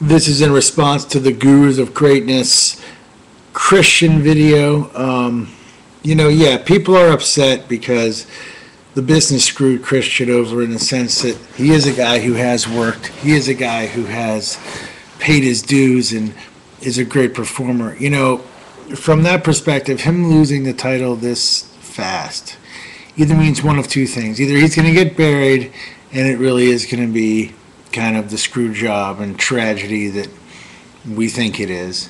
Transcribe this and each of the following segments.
This is in response to the Gurus of Greatness Christian video. Yeah, people are upset because the business screwed Christian over in the sense that he is a guy who has worked. He is a guy who has paid his dues and is a great performer. From that perspective, him losing the title this fast either means one of two things. Either he's going to get buried and it really is going to be kind of the screw job and tragedy that we think it is,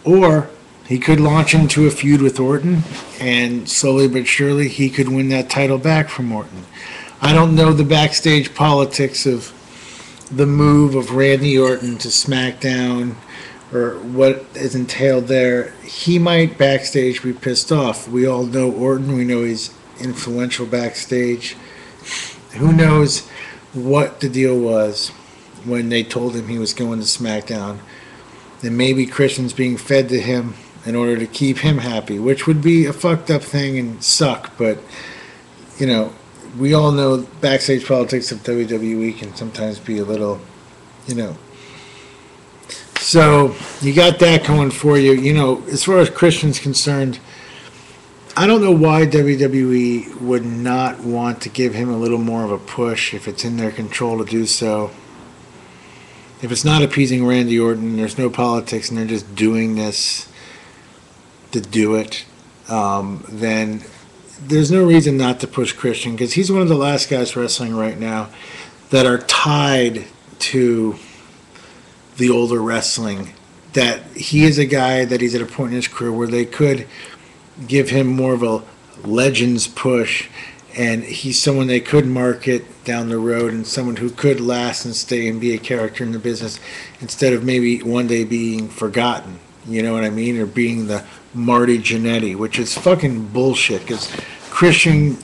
or he could launch into a feud with Orton, and slowly but surely he could win that title back from Orton. I don't know the backstage politics of the move of Randy Orton to SmackDown or what is entailed there. He might backstage be pissed off. We all know Orton. We know he's influential backstage. Who knows what the deal was when they told him he was going to SmackDown. Then maybe Christian's being fed to him in order to keep him happy, which would be a fucked up thing and suck, but we all know backstage politics of WWE can sometimes be a little, So you got that going for you. As far as Christian's concerned, I don't know why WWE would not want to give him a little more of a push if it's in their control to do so. If it's not appeasing Randy Orton, there's no politics, and they're just doing this to do it, then there's no reason not to push Christian, because he's one of the last guys wrestling right now that are tied to the older wrestling. That he is a guy that he's at a point in his career where they could give him more of a Legends push, and he's someone they could market down the road and someone who could last and stay and be a character in the business instead of maybe one day being forgotten, you know what I mean, or being the Marty Jannetty, which is fucking bullshit, because Christian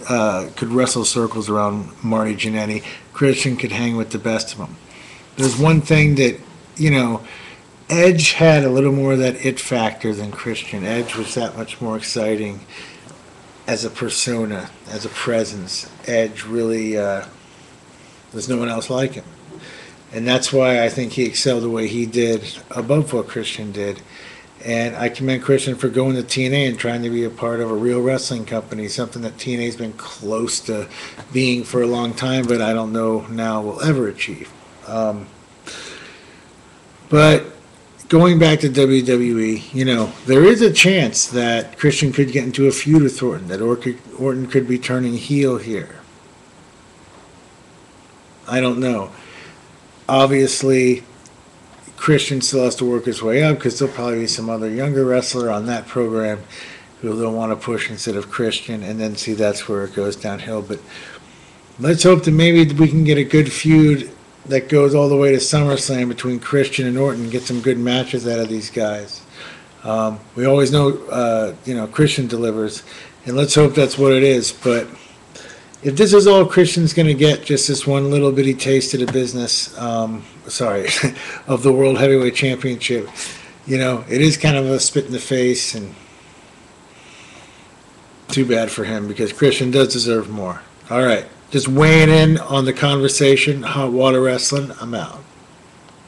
could wrestle circles around Marty Jannetty. Christian could hang with the best of them. There's one thing that, Edge had a little more of that it factor than Christian. Edge was that much more exciting as a persona, as a presence. Edge really, there's no one else like him. And that's why I think he excelled the way he did above what Christian did. And I commend Christian for going to TNA and trying to be a part of a real wrestling company, something that TNA's been close to being for a long time, but I don't know now will ever achieve. But going back to WWE, there is a chance that Christian could get into a feud with Orton, that Orton could be turning heel here. I don't know. Obviously, Christian still has to work his way up, because there'll probably be some other younger wrestler on that program who they'll want to push instead of Christian, and then see that's where it goes downhill. But let's hope that maybe we can get a good feud that goes all the way to SummerSlam between Christian and Orton, get some good matches out of these guys. We always know, Christian delivers, and let's hope that's what it is. But if this is all Christian's going to get, just this one little bitty taste of the business, of the World Heavyweight Championship, it is kind of a spit in the face, and too bad for him, because Christian does deserve more. All right, just weighing in on the conversation, Hot Water Wrestling, I'm out.